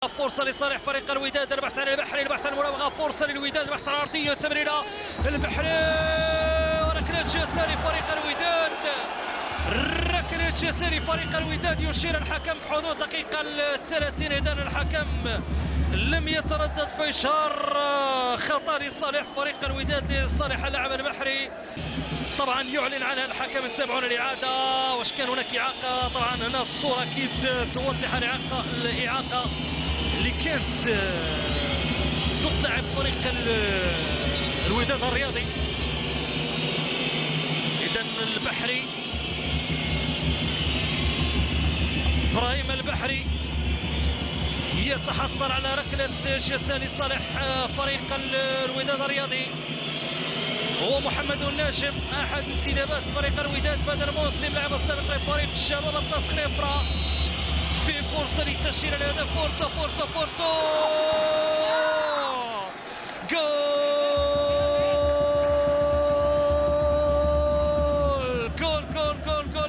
فرصة لصالح فريق الوداد. البحث عن البحري، البحث عن المراوغة، فرصة للوداد، البحث عن العرضية، تمريرة البحري، ركلة جزاء لفريق الوداد. ركلة جزاء لفريق الوداد يشير الحكم في حدود دقيقة 30. إذن الحكم لم يتردد في إشهار خطأ لصالح فريق الوداد لصالح اللاعب البحري. طبعا يعلن عنها الحكم. نتابعون الإعادة واش كان هناك إعاقة. طبعا هنا الصورة أكيد توضح الإعاقة اللي كانت ضد لاعب فريق الوداد الرياضي. إذا البحري، إبراهيم البحري يتحصل على ركلة جزاء لصالح فريق الوداد الرياضي. هو محمد الناجم احد انتدابات فريق الوداد في هذا الموسم، لاعب السابق لفريق الشباب الطاس خنيفره. في فرصه للتسجيل الهدف، فرصه جول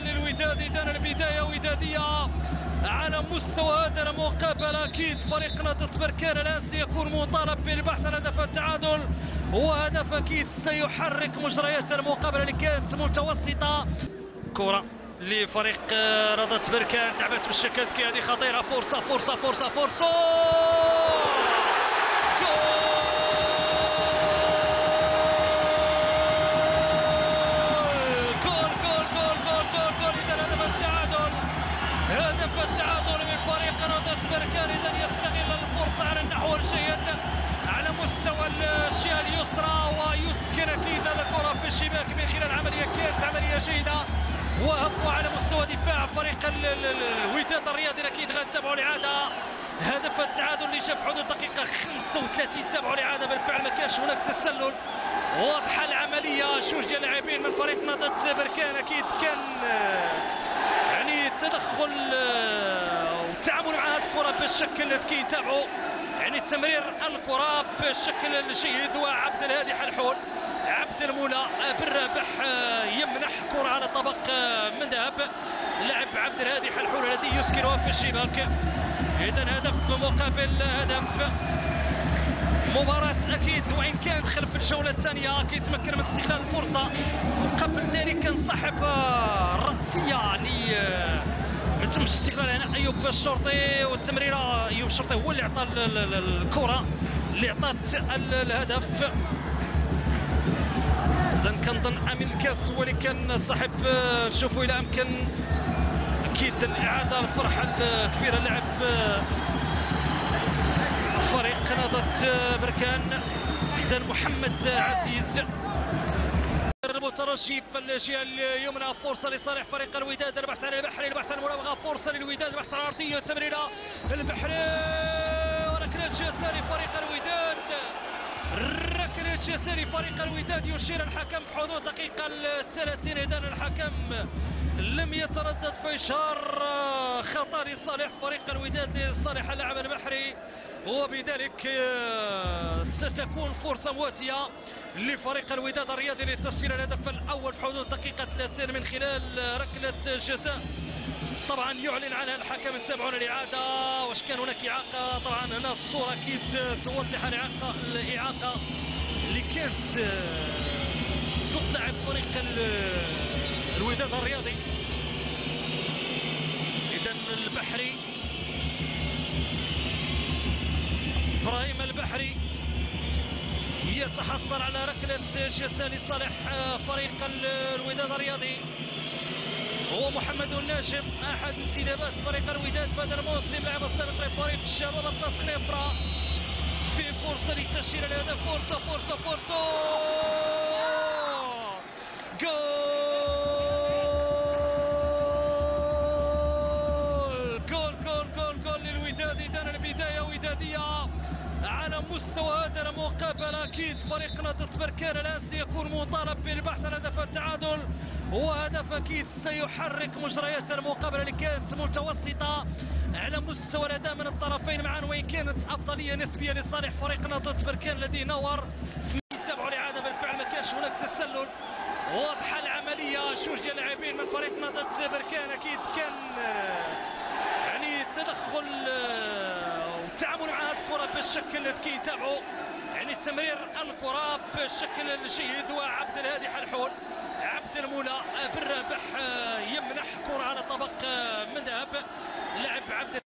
للوداد. اذا البدايه وداديه على مستوى هذا المقابله. اكيد فريق نهضة بركان الان سيكون مطالب بالبحث عن هدف التعادل، وهدف اكيد سيحرك مجريات المقابله اللي كانت متوسطه. كره لفريق نهضة بركان لعبت بالشكل هذه خطيره. فرصه هدف التعادل من فريق نهضة بركان. إذا يستغل الفرصة على النحو الجيد على مستوى الجهة اليسرى ويسكن أكيد الكرة في الشباك من خلال عملية كانت عملية جيدة وهفوة على مستوى دفاع فريق الوداد الرياضي. أكيد غنتابعوا الإعادة. هدف التعادل اللي جاء في حدود دقيقة 35. تابعوا الإعادة. بالفعل ما كانش هناك تسلل، واضحة العملية. جوج ديال اللاعبين من فريق نهضة بركان أكيد كان يعني تدخل والتعامل مع هذه الكره بالشكل اللي كيتابعوا، يعني تمرير الكره بالشكل الجيد. وعبد الهادي حلحول، عبد المولى بالرابح يمنح كره على طبق من ذهب. لعب عبد الهادي حلحول الذي يسكنها في الشباك. اذا هدف مقابل هدف. مباراة أكيد وإن كانت خلف الجولة الثانية كيتمكن من استغلال الفرصة، وقبل ذلك كان صاحب الرأسية اللي ما تمش استغلالها هنا أيوب الشرطي، والتمريرة أيوب الشرطي هو اللي عطى الكرة اللي عطات الهدف. إذا كنظن أمين الكاس هو اللي كان صاحب. شوفوا إلى أمكن أكيد الإعادة الفرحة الكبيرة لعب فريق نهضة بركان. إذا محمد عزيز المترجي في الجهة اليمنى. فرصة لصالح فريق الوداد. البحث عن البحري، البحث عن المراوغة، فرصة للوداد، البحث عن العرضية، تمريرة البحري، ركلة جزاء لفريق الوداد. ركلة جزاء لفريق الوداد يشير الحكم في حدود دقيقة 30. إذا الحكم لم يتردد في إشهار خطأ لصالح فريق الوداد لصالح اللاعب البحري، وبذلك ستكون فرصة مواتية لفريق الوداد الرياضي لتسجيل الهدف الأول في حدود دقيقة 30 من خلال ركلة جزاء. طبعا يعلن عنها الحكم. نتابعون الإعادة واش كان هناك إعاقة. طبعا هنا الصورة أكيد توضح الإعاقة اللي كانت ضد لاعب فريق الوداد الرياضي. إذا البحري، إبراهيم البحري يتحصل على ركلة جزاء لصالح فريق الوداد الرياضي. هو محمد الناجم احد انتدابات فريق الوداد في هذا الموسم، لاعب السابق لفريق الشباب الطاس خنيفره. في فرصه للتسجيل الهدف، فرصه جول للوداد. اذا البدايه وداديه على مستوى هذا المقابله. اكيد فريق نهضة بركان الان سيكون مطالب بالبحث عن هدف التعادل، وهدف اكيد سيحرك مجريات المقابله اللي كانت متوسطه على مستوى الاداء من الطرفين معا، وان كانت افضليه نسبيه لصالح فريق نهضة بركان الذي نور. تابعوا الاعاده. بالفعل ما كانش هناك تسلل، واضحه العمليه. جوج ديال اللاعبين من فريق نهضة بركان اكيد كان يعني تدخل بالشكل كيتابعوا يعني تمرير الكره بشكل جيد. وعبد الهادي حلحول عبد المولى بالرابح يمنح كره على طبق من ذهب. لعب عبد